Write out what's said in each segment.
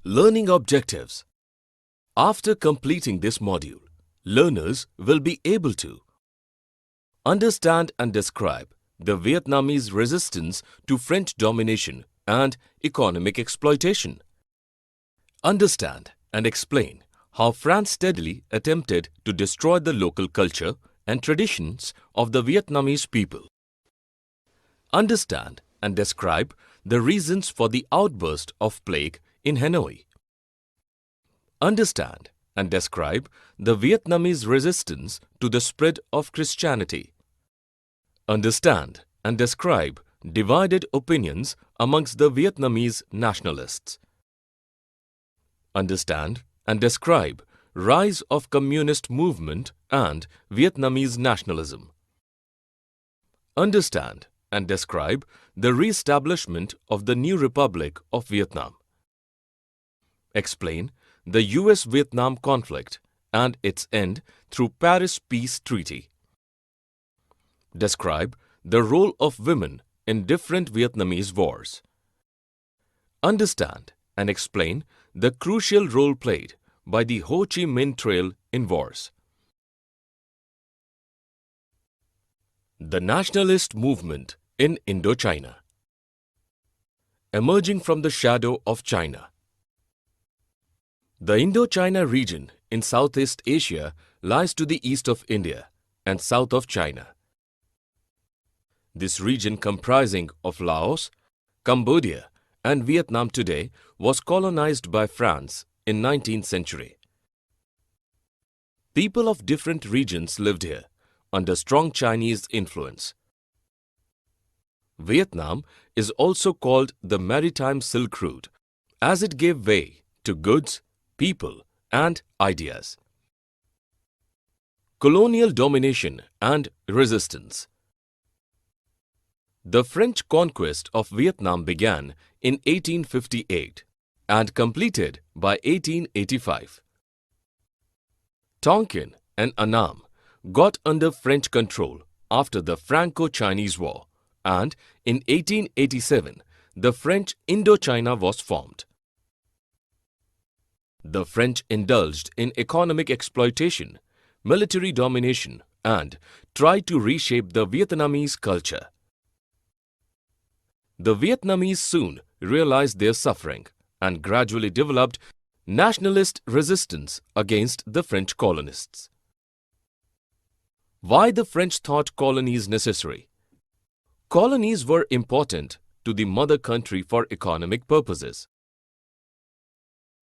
Learning objectives. After completing this module, learners will be able to understand and describe the Vietnamese resistance to French domination and economic exploitation. Understand and explain how France steadily attempted to destroy the local culture and traditions of the Vietnamese people. Understand and describe the reasons for the outburst of plague in Hanoi. Understand and describe the Vietnamese resistance to the spread of Christianity. Understand and describe divided opinions amongst the Vietnamese nationalists. Understand and describe rise of communist movement and Vietnamese nationalism. Understand and describe the re-establishment of the new Republic of Vietnam. Explain the US-Vietnam conflict and its end through Paris Peace Treaty. Describe the role of women in different Vietnamese wars. Understand and explain the crucial role played by the Ho Chi Minh Trail in wars. The nationalist movement in Indochina. Emerging from the shadow of China. The Indochina region in Southeast Asia lies to the east of India and south of China. This region, comprising of Laos, Cambodia and Vietnam today, was colonized by France in 19th century. People of different regions lived here under strong Chinese influence. Vietnam is also called the Maritime Silk Route, as it gave way to goods, people and ideas. Colonial domination and resistance. The French conquest of Vietnam began in 1858 and completed by 1885. Tonkin and Annam got under French control after the Franco-Chinese War, and in 1887 the French Indochina was formed. The French indulged in economic exploitation, military domination and tried to reshape the Vietnamese culture. The Vietnamese soon realized their suffering and gradually developed nationalist resistance against the French colonists. Why the French thought colonies necessary? Colonies were important to the mother country for economic purposes.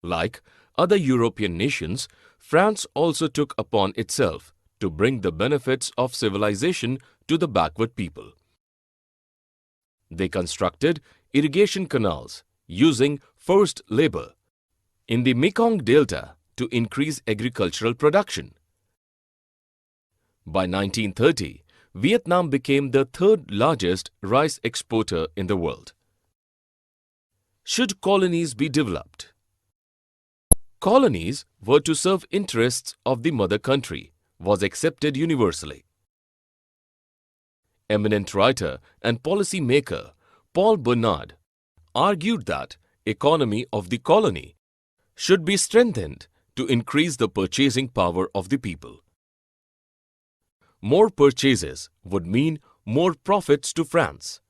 Like other European nations, France also took upon itself to bring the benefits of civilization to the backward people. They constructed irrigation canals using forced labor in the Mekong Delta to increase agricultural production. By 1930, Vietnam became the third largest rice exporter in the world. Should colonies be developed? Colonies were to serve interests of the mother country was accepted universally. Eminent writer and policy maker Paul Bernard argued that economy of the colony should be strengthened to increase the purchasing power of the people. More purchases would mean more profits to France.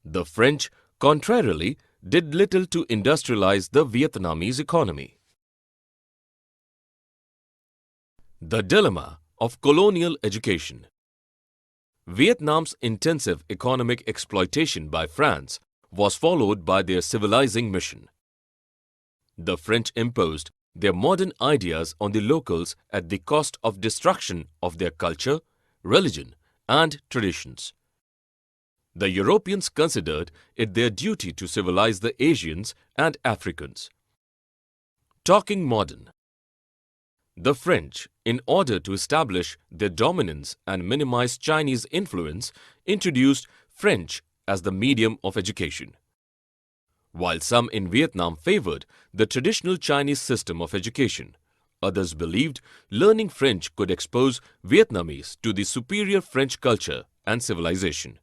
The French, contrarily, did little to industrialize the Vietnamese economy. The dilemma of colonial education. Vietnam's intensive economic exploitation by France was followed by their civilizing mission. The French imposed their modern ideas on the locals at the cost of destruction of their culture, religion, and traditions. The Europeans considered it their duty to civilize the Asians and Africans. Talking modern. The French, in order to establish their dominance and minimize Chinese influence, introduced French as the medium of education. While some in Vietnam favored the traditional Chinese system of education, others believed learning French could expose Vietnamese to the superior French culture and civilization.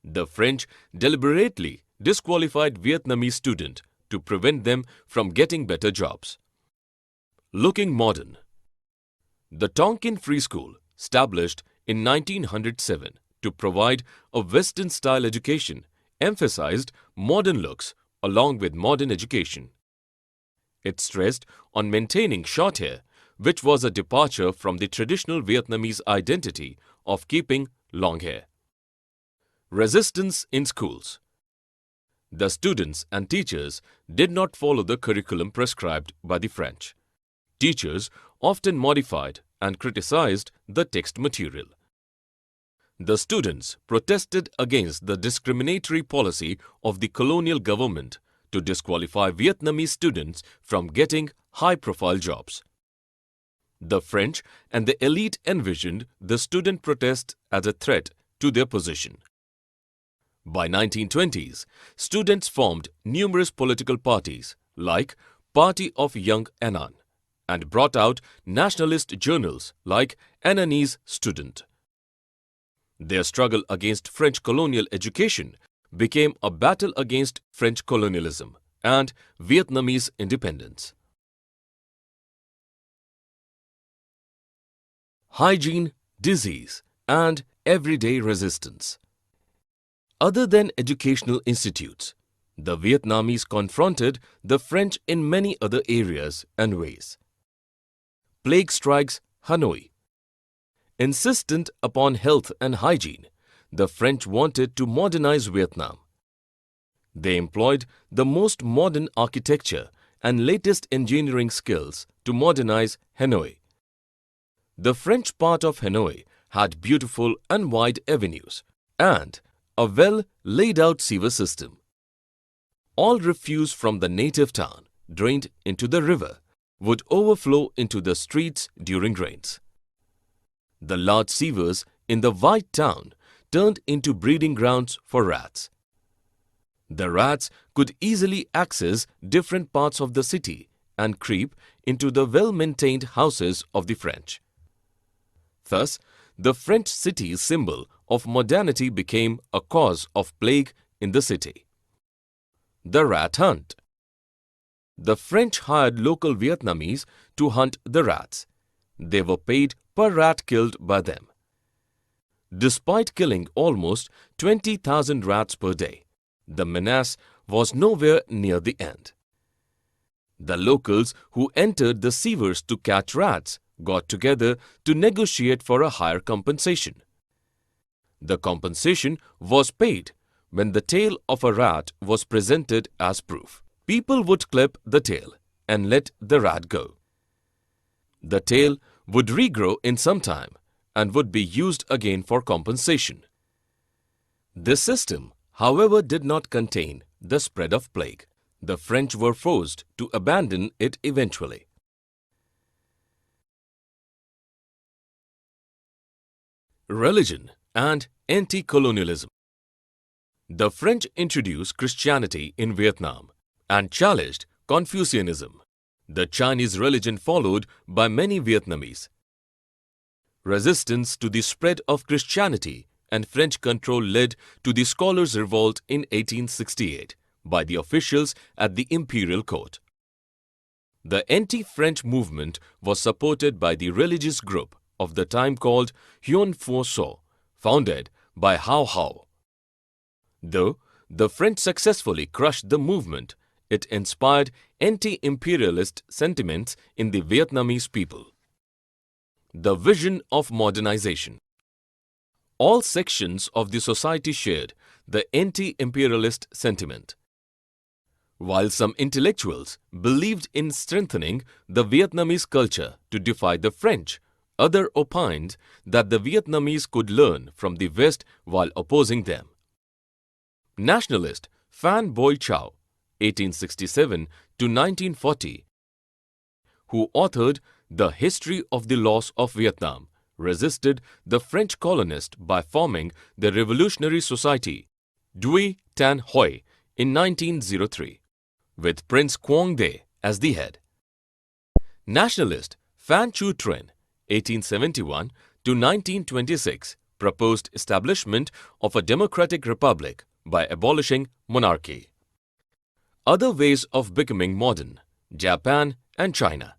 The French deliberately disqualified Vietnamese students to prevent them from getting better jobs. Looking modern. The Tonkin Free School, established in 1907 to provide a Western-style education, emphasized modern looks along with modern education. It stressed on maintaining short hair, which was a departure from the traditional Vietnamese identity of keeping long hair. Resistance in schools. The students and teachers did not follow the curriculum prescribed by the French. Teachers often modified and criticized the text material. The students protested against the discriminatory policy of the colonial government to disqualify Vietnamese students from getting high-profile jobs. The French and the elite envisioned the student protest as a threat to their position. By 1920s, students formed numerous political parties like Party of Young Annan and brought out nationalist journals like Annanese Student. Their struggle against French colonial education became a battle against French colonialism and Vietnamese independence. Hygiene, disease, and everyday resistance. Other than educational institutes, the Vietnamese confronted the French in many other areas and ways. Plague strikes Hanoi. Insistent upon health and hygiene, the French wanted to modernize Vietnam. They employed the most modern architecture and latest engineering skills to modernize Hanoi. The French part of Hanoi had beautiful and wide avenues and a well-laid-out sewer system. All refuse from the native town, drained into the river, would overflow into the streets during rains. The large sewers in the White Town turned into breeding grounds for rats. The rats could easily access different parts of the city and creep into the well-maintained houses of the French. Thus, the French city's symbol of modernity became a cause of plague in the city. The rat hunt. The French hired local Vietnamese to hunt the rats. They were paid per rat killed by them. Despite killing almost 20,000 rats per day, the menace was nowhere near the end. The locals who entered the sewers to catch rats got together to negotiate for a higher compensation. The compensation was paid when the tail of a rat was presented as proof. People would clip the tail and let the rat go. The tail would regrow in some time and would be used again for compensation. This system, however, did not contain the spread of plague. The French were forced to abandon it eventually. Religion and anti-colonialism. The French introduced Christianity in Vietnam and challenged Confucianism, the Chinese religion followed by many Vietnamese. Resistance to the spread of Christianity and French control led to the Scholars' Revolt in 1868 by the officials at the imperial court. The anti-French movement was supported by the religious group of the time called Huon Pho So, founded by Hao Hao. Though the French successfully crushed the movement, it inspired anti-imperialist sentiments in the Vietnamese people. The vision of modernization. All sections of the society shared the anti-imperialist sentiment. While some intellectuals believed in strengthening the Vietnamese culture to defy the French, others opined that the Vietnamese could learn from the West while opposing them. Nationalist Phan Boi Chau, 1867 to 1940, who authored The History of the Loss of Vietnam, resisted the French colonists by forming the Revolutionary Society, Duy Tan Hoi, in 1903, with Prince Quang Để as the head. Nationalist Phan Chu Trinh, 1871 to 1926, proposed establishment of a democratic republic by abolishing monarchy. Other ways of becoming modern: Japan and China.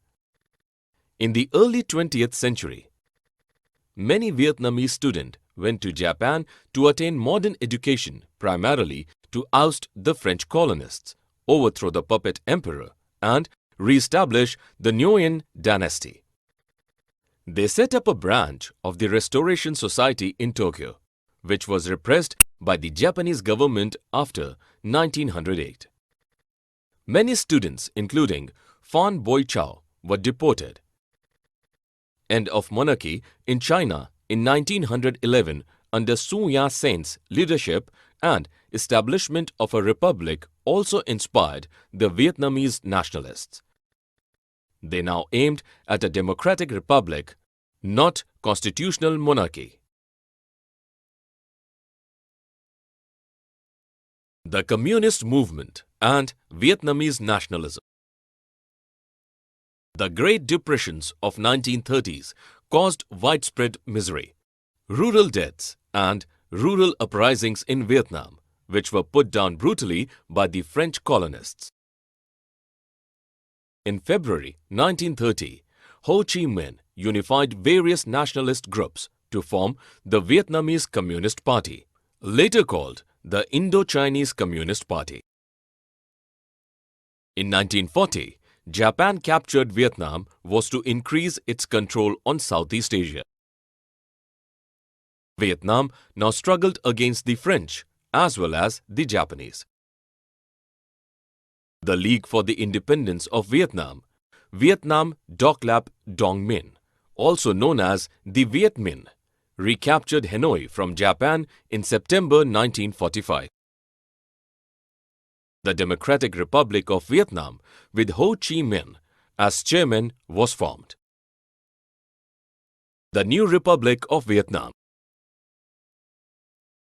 In the early 20th century, many Vietnamese students went to Japan to attain modern education, primarily to oust the French colonists, overthrow the puppet emperor, and re-establish the Nguyen dynasty. They set up a branch of the Restoration Society in Tokyo, which was repressed by the Japanese government after 1908. Many students, including Fan Boichao, were deported. End of monarchy in China in 1911 under Sun Yat-sen's leadership and establishment of a republic also inspired the Vietnamese nationalists. They now aimed at a democratic republic, not constitutional monarchy. The Communist Movement and Vietnamese Nationalism. The Great Depressions of 1930s caused widespread misery, rural deaths and rural uprisings in Vietnam, which were put down brutally by the French colonists. In February 1930, Ho Chi Minh unified various nationalist groups to form the Vietnamese Communist Party, later called the Indo-Chinese Communist Party. In 1940, Japan captured Vietnam was to increase its control on Southeast Asia. Vietnam now struggled against the French as well as the Japanese. The League for the Independence of Vietnam, Vietnam Doc Lap Dong Minh, also known as the Viet Minh, recaptured Hanoi from Japan in September 1945. The Democratic Republic of Vietnam, with Ho Chi Minh as chairman, was formed. The new Republic of Vietnam.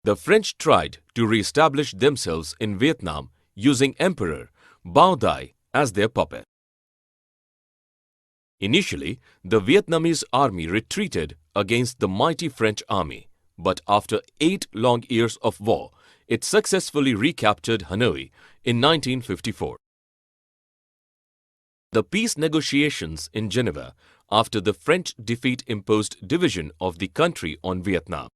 The French tried to re-establish themselves in Vietnam using Emperor Bao Dai as their puppet. Initially, the Vietnamese army retreated against the mighty French army, but after 8 long years of war, it successfully recaptured Hanoi in 1954. The peace negotiations in Geneva after the French defeat imposed division of the country on Vietnam.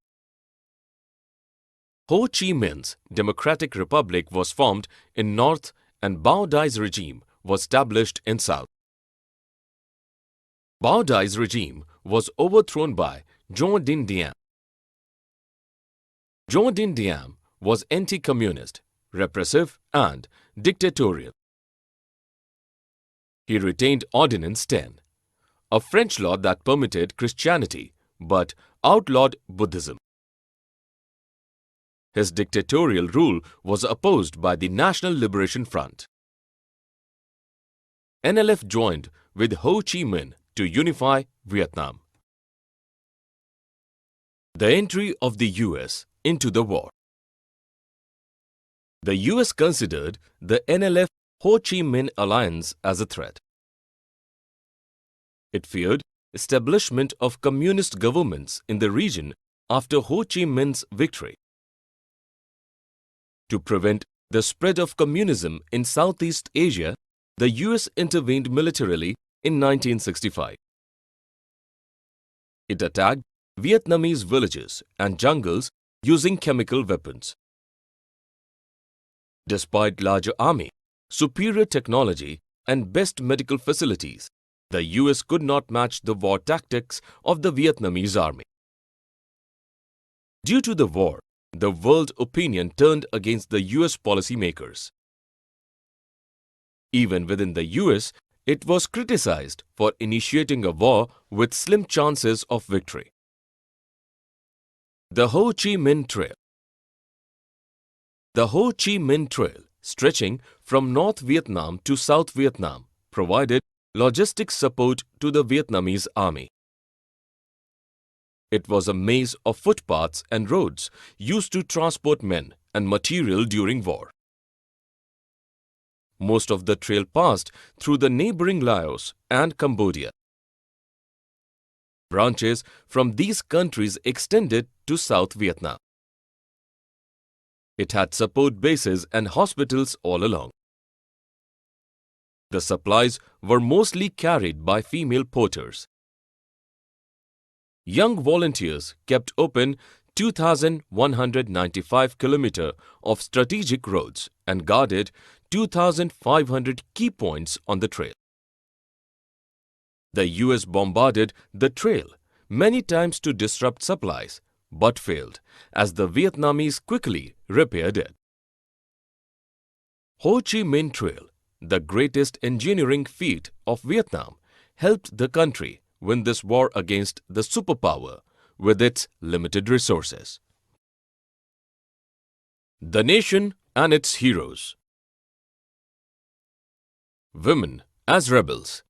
Ho Chi Minh's Democratic Republic was formed in north and Bao Dai's regime was established in south. Bao Dai's regime was overthrown by Dien Dinh Diem. Dien Dinh Diem was anti-communist, repressive and dictatorial. He retained Ordinance 10, a French law that permitted Christianity but outlawed Buddhism. His dictatorial rule was opposed by the National Liberation Front. NLF joined with Ho Chi Minh to unify Vietnam. The entry of the US into the war. The US considered the NLF-Ho Chi Minh alliance as a threat. It feared establishment of communist governments in the region after Ho Chi Minh's victory. To prevent the spread of communism in Southeast Asia, the US intervened militarily in 1965. It attacked Vietnamese villages and jungles using chemical weapons. Despite larger army, superior technology and best medical facilities, the US could not match the war tactics of the Vietnamese army. Due to the war, the world opinion turned against the US policymakers. Even within the US, it was criticized for initiating a war with slim chances of victory. The Ho Chi Minh Trail. The Ho Chi Minh Trail, stretching from North Vietnam to South Vietnam, provided logistics support to the Vietnamese army. It was a maze of footpaths and roads used to transport men and material during war. Most of the trail passed through the neighboring Laos and Cambodia. Branches from these countries extended to South Vietnam. It had support bases and hospitals all along. The supplies were mostly carried by female porters. Young volunteers kept open 2,195 kilometers of strategic roads and guarded 2,500 key points on the trail. The US bombarded the trail many times to disrupt supplies, but failed as the Vietnamese quickly repaired it. Ho Chi Minh Trail, the greatest engineering feat of Vietnam, helped the country win this war against the superpower with its limited resources. The nation and its heroes. Women as rebels.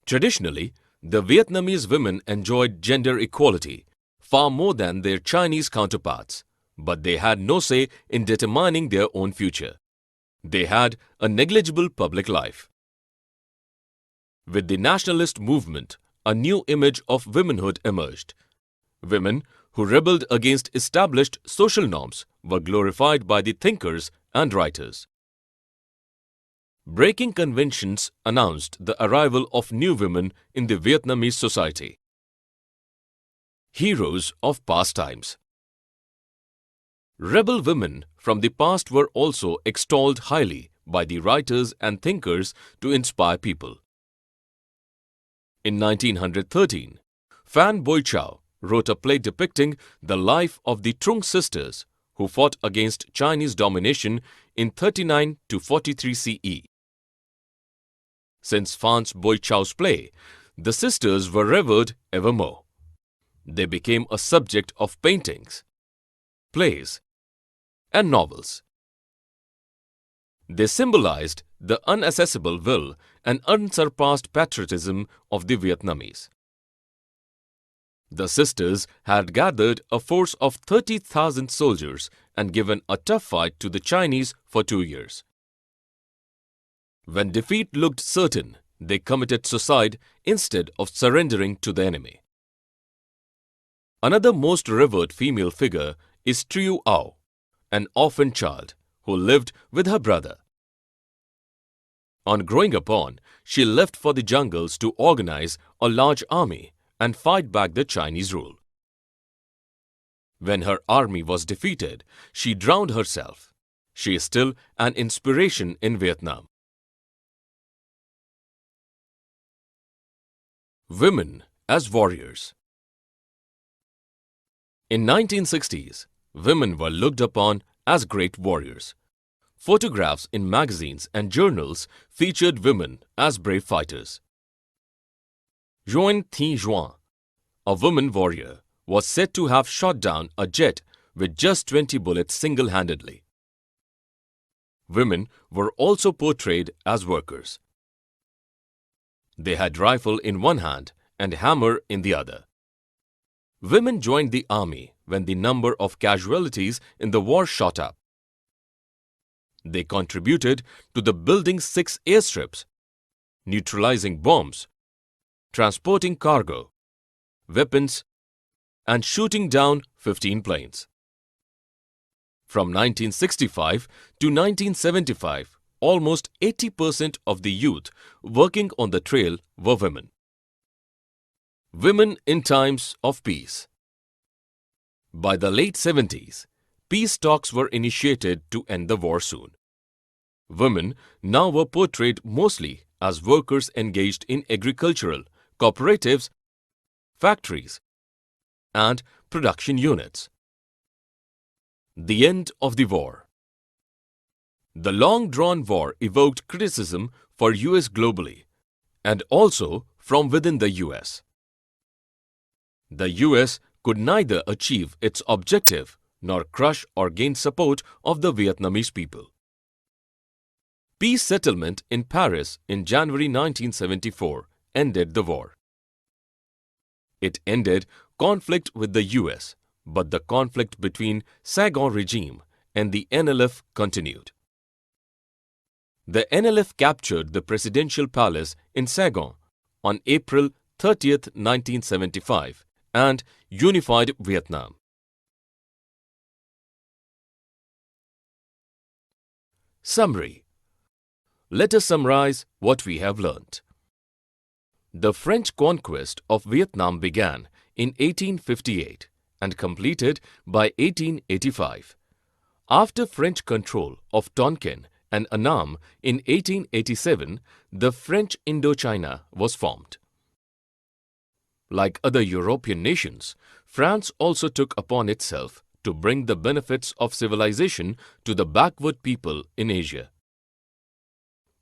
Traditionally, the Vietnamese women enjoyed gender equality far more than their Chinese counterparts, but they had no say in determining their own future. They had a negligible public life. With the nationalist movement, a new image of womanhood emerged. Women who rebelled against established social norms were glorified by the thinkers and writers. Breaking conventions announced the arrival of new women in the Vietnamese society. Heroes of past times. Rebel women from the past were also extolled highly by the writers and thinkers to inspire people. In 1913, Phan Boi Chau wrote a play depicting the life of the Trung sisters who fought against Chinese domination in 39 to 43 CE. Since Phan Boi Chau's play, the sisters were revered evermore. They became a subject of paintings, plays, and novels. They symbolized the unaccessible will and unsurpassed patriotism of the Vietnamese. The sisters had gathered a force of 30,000 soldiers and given a tough fight to the Chinese for 2 years. When defeat looked certain, they committed suicide instead of surrendering to the enemy. Another most revered female figure is Trieu Ao, an orphan child who lived with her brother. On growing upon, she left for the jungles to organize a large army and fight back the Chinese rule. When her army was defeated, she drowned herself. She is still an inspiration in Vietnam. Women as warriors. In 1960s, women were looked upon as great warriors. Photographs in magazines and journals featured women as brave fighters. Nguyen Thi Duong, a woman warrior, was said to have shot down a jet with just 20 bullets single-handedly. Women were also portrayed as workers. They had rifle in one hand and hammer in the other. Women joined the army when the number of casualties in the war shot up. They contributed to the building 6 airstrips, neutralizing bombs, transporting cargo, weapons, and shooting down 15 planes. From 1965 to 1975, almost 80% of the youth working on the trail were women. Women in times of peace. By the late 70s, peace talks were initiated to end the war soon. Women now were portrayed mostly as workers engaged in agricultural, cooperatives, factories, and production units. The end of the war. The long-drawn war evoked criticism for US globally and also from within the US. The US could neither achieve its objective nor crush or gain support of the Vietnamese people. Peace settlement in Paris in January 1974 ended the war. It ended conflict with the US, but the conflict between Saigon regime and the NLF continued. The NLF captured the presidential palace in Saigon on April 30, 1975 and unified Vietnam. Summary. Let us summarize what we have learnt. The French conquest of Vietnam began in 1858 and completed by 1885. After French control of Tonkin and Annam in 1887, the French Indochina was formed. Like other European nations, France also took upon itself to bring the benefits of civilization to the backward people in Asia.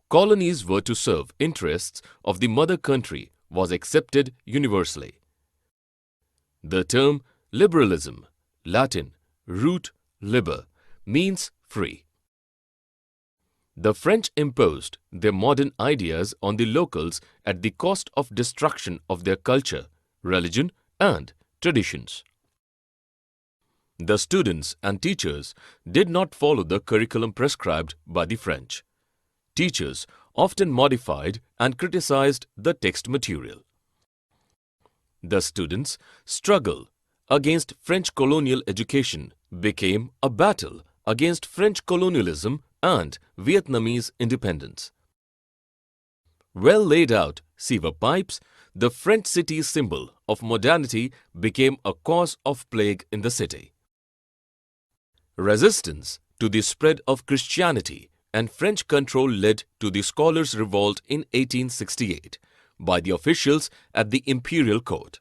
Colonies were to serve interests of the mother country was accepted universally. The term liberalism, Latin, root liber, means free. The French imposed their modern ideas on the locals at the cost of destruction of their culture, religion, and traditions. The students and teachers did not follow the curriculum prescribed by the French. Teachers often modified and criticized the text material. The students' struggle against French colonial education became a battle against French colonialism and Vietnamese independence. Well laid out sewer pipes, the French city's symbol of modernity became a cause of plague in the city. Resistance to the spread of Christianity and French control led to the Scholars' Revolt in 1868 by the officials at the imperial court.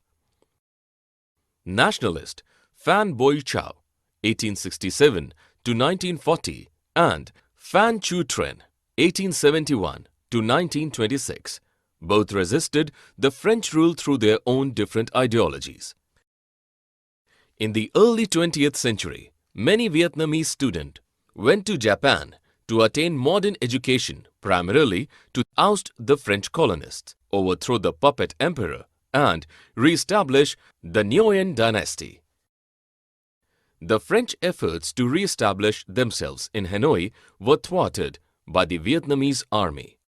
Nationalist Phan Boi Chau, 1867 to 1940, and Phan Chu Trinh, 1871 to 1926, both resisted the French rule through their own different ideologies. In the early 20th century, many Vietnamese students went to Japan to attain modern education, primarily to oust the French colonists, overthrow the puppet emperor, and re-establish the Nguyen dynasty. The French efforts to re-establish themselves in Hanoi were thwarted by the Vietnamese army.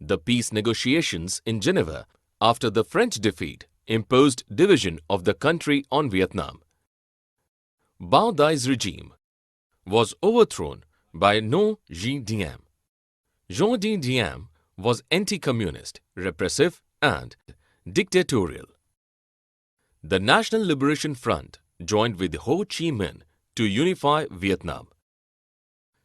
The peace negotiations in Geneva after the French defeat imposed division of the country on Vietnam. Bao Dai's regime was overthrown by Ngo Dinh Diem. Ngo Dinh Diem was anti-communist, repressive, and dictatorial. The National Liberation Front joined with Ho Chi Minh to unify Vietnam.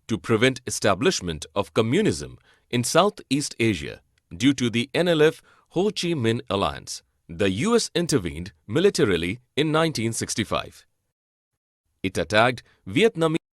To prevent establishment of communism in Southeast Asia due to the NLF-Ho Chi Minh alliance, the US intervened militarily in 1965. It attacked Vietnamese